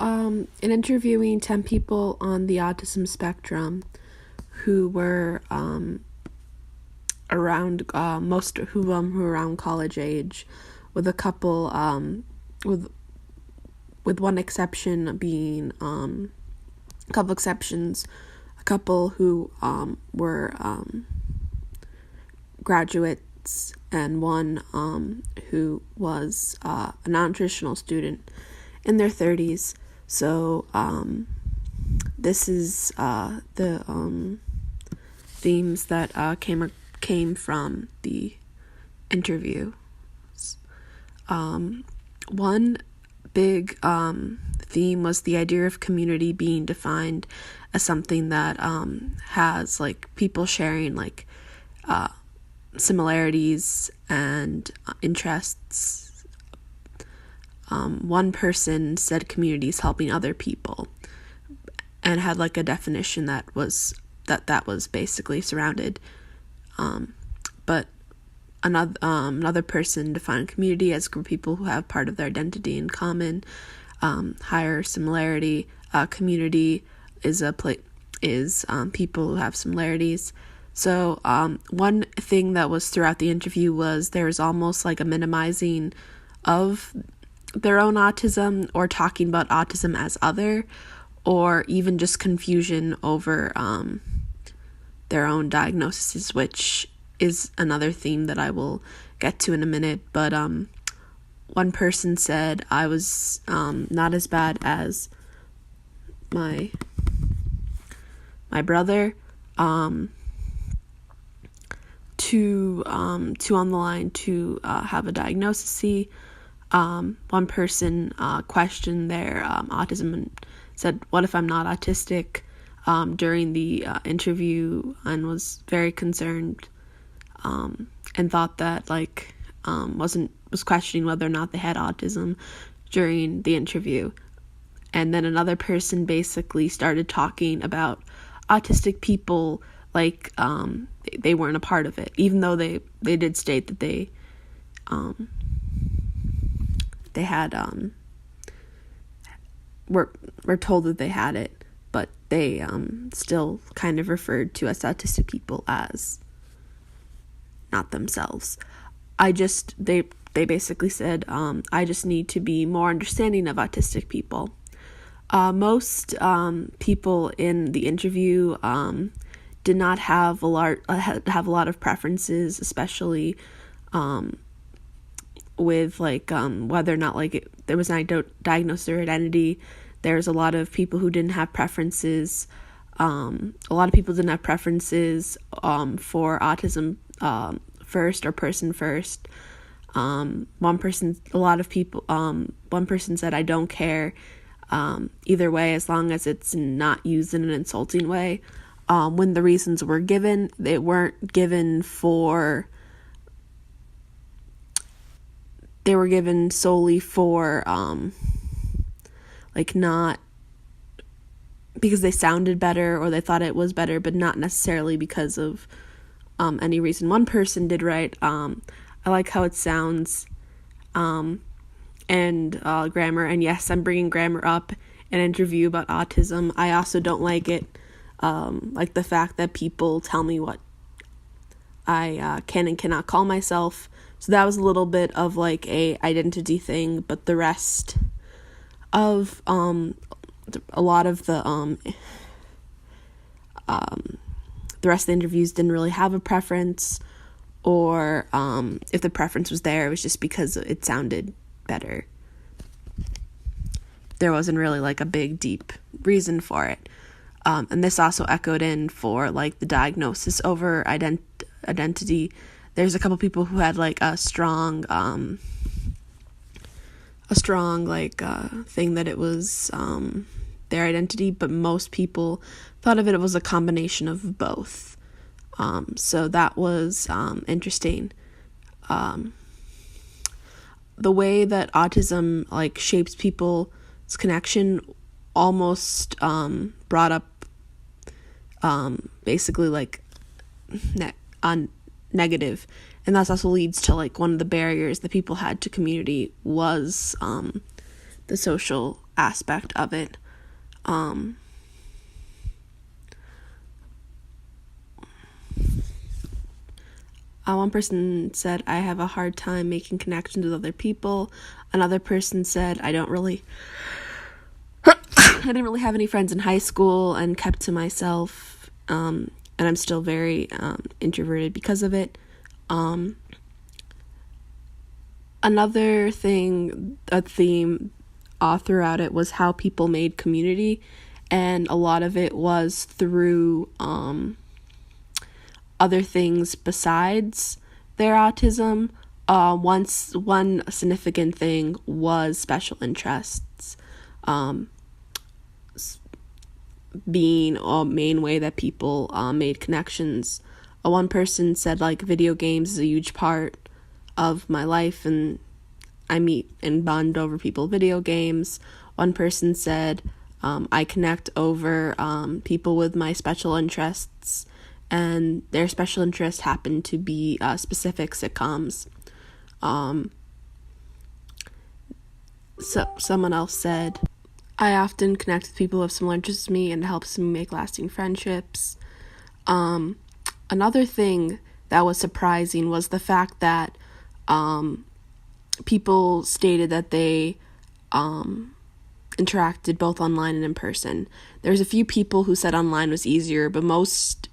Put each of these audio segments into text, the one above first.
In interviewing 10 people on the autism spectrum who were around, most who were around college age, with a couple, with one exception being, a couple exceptions, a couple who were graduates and one who was a non-traditional student in their 30s. So this is the themes that came from the interview. One big theme was the idea of community being defined as something that has like people sharing like similarities and interests. One person said communities helping other people and had like a definition that was basically surrounded. But another person defined community as a group of people who have part of their identity in common, higher similarity. Community is people who have similarities. So one thing that was throughout the interview was there was almost like a minimizing of their own autism, or talking about autism as other, or even just confusion over their own diagnoses, which is another theme that I will get to in a minute. But one person said I was not as bad as my brother. Two on the line to have a diagnosis. One person questioned their autism and said, "What if I'm not autistic?" During the interview, and was very concerned and thought that was questioning whether or not they had autism during the interview. And then another person basically started talking about autistic people like they weren't a part of it, even though they did state that they had were told that they had it, but they still kind of referred to us autistic people as not themselves. They basically said I just need to be more understanding of autistic people. Most people in the interview did not have a lot of preferences, especially with whether or not there was an diagnosis or identity. There's a lot of people who didn't have preferences. A lot of people didn't have preferences for autism first or person first. One person said, "I don't care either way as long as it's not used in an insulting way." When the reasons were given, they weren't given they were given solely for not because they sounded better or they thought it was better, but not necessarily because of any reason. One person did write, "I like how it sounds," and grammar. And yes, I'm bringing grammar up in an interview about autism. I also don't like it. Like the fact that people tell me what I can and cannot call myself. So that was a little bit of like a identity thing, but the rest of a lot of the rest of the interviews didn't really have a preference, or if the preference was there, it was just because it sounded better. There wasn't really like a big deep reason for it. And this also echoed in for like the diagnosis over identity. There's a couple people who had like a strong thing that it was their identity, but most people thought of it as a combination of both. So that was interesting. The way that autism shapes people's connection almost brought up basically negative, and that also leads to one of the barriers that people had to community was the social aspect of it. One person said, I have a hard time making connections with other people. Another person said, I didn't really have any friends in high school and kept to myself, and I'm still very introverted because of it. Another thing, a theme throughout it was how people made community, and a lot of it was through other things besides their autism. One significant thing was special interests, being a main way that people made connections. One person said, like, video games is a huge part of my life, and I meet and bond over people video games. One person said, I connect over people with my special interests, and their special interests happen to be specific sitcoms. So someone else said, I often connect with people who have similar interests to me, and it helps me make lasting friendships. Another thing that was surprising was the fact that people stated that they interacted both online and in person. There's a few people who said online was easier, but most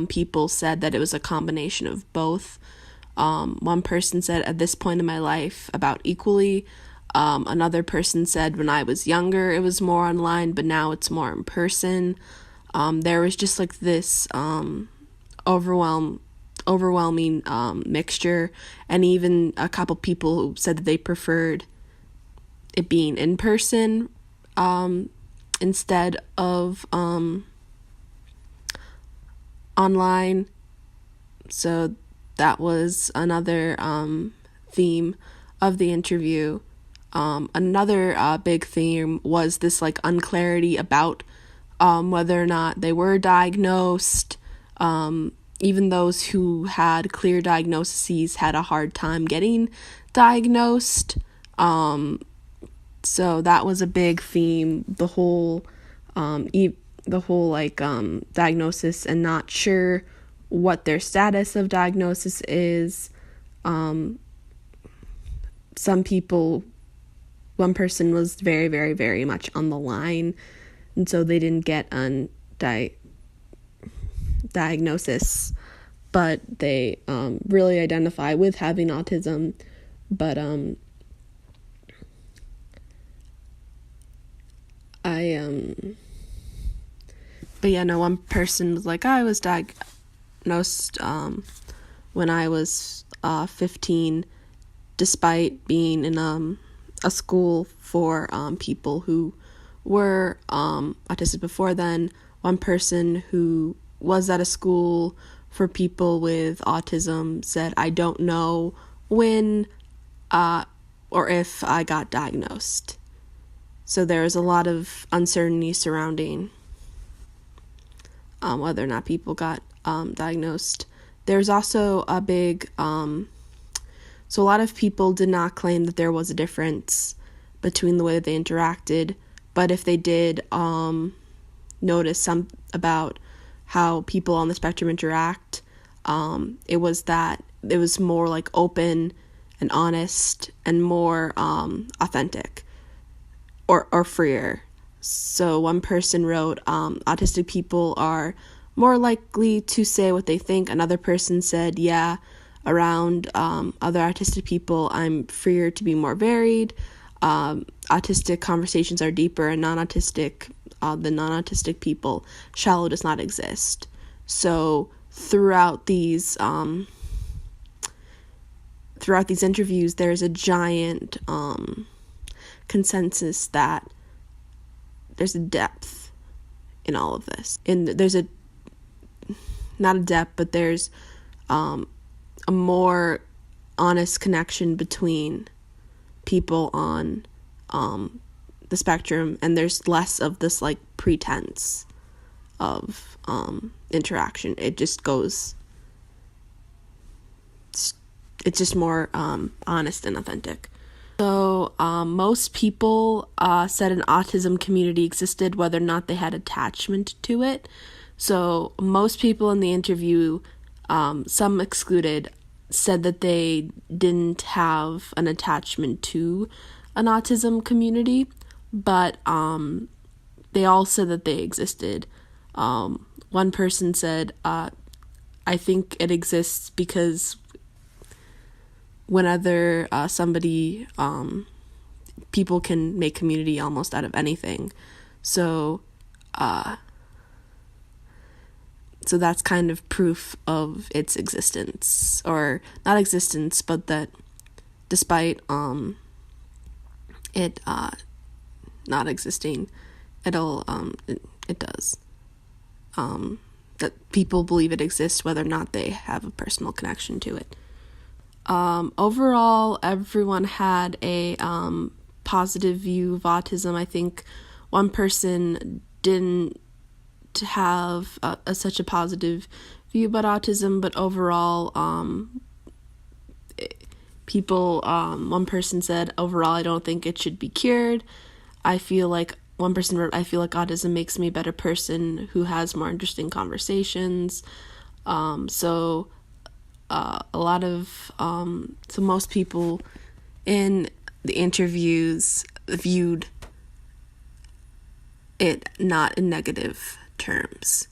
people said that it was a combination of both. One person said, at this point in my life, about equally. Another person said, when I was younger, it was more online, but now it's more in person. There was just like this overwhelming mixture, and even a couple people who said that they preferred it being in person instead of online. So that was another theme of the interview. Another big theme was this like unclarity about whether or not they were diagnosed. Even those who had clear diagnoses had a hard time getting diagnosed. So that was a big theme, the whole diagnosis and not sure what their status of diagnosis is. One person was very, very, very much on the line, and so they didn't get a diagnosis, but they really identify with having autism. But one person was like, I was diagnosed when I was 15, despite being in a school for people who were autistic before then. One person who was at a school for people with autism said, I don't know when or if I got diagnosed. So there is a lot of uncertainty surrounding whether or not people got diagnosed. There's also a big, so a lot of people did not claim that there was a difference between the way that they interacted, but if they did notice some about how people on the spectrum interact, it was that it was more like open and honest and more authentic or freer. So one person wrote, autistic people are more likely to say what they think. Another person said, yeah, around other autistic people, I'm freer to be more varied. Autistic conversations are deeper, and the non-autistic people, shallow does not exist. So throughout these interviews, there's a giant consensus that there's a depth in all of this. And there's not a depth, but there's a more honest connection between people on the spectrum, and there's less of this like pretense of interaction. It just goes, it's just more honest and authentic. So, most people said an autism community existed whether or not they had attachment to it. So, most people in the interview, some excluded, said that they didn't have an attachment to an autism community, but they all said that they existed. One person said, I think it exists because whenever people can make community almost out of anything. So that's kind of proof of its existence, or not existence, but that despite it not existing, it does. That people believe it exists whether or not they have a personal connection to it. Overall, everyone had a positive view of autism. I think one person didn't have such a positive view about autism, but overall, one person said, overall, I don't think it should be cured. I feel like autism makes me a better person who has more interesting conversations. So most people in the interviews viewed it not in negative terms.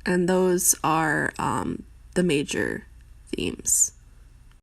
And those are the major themes.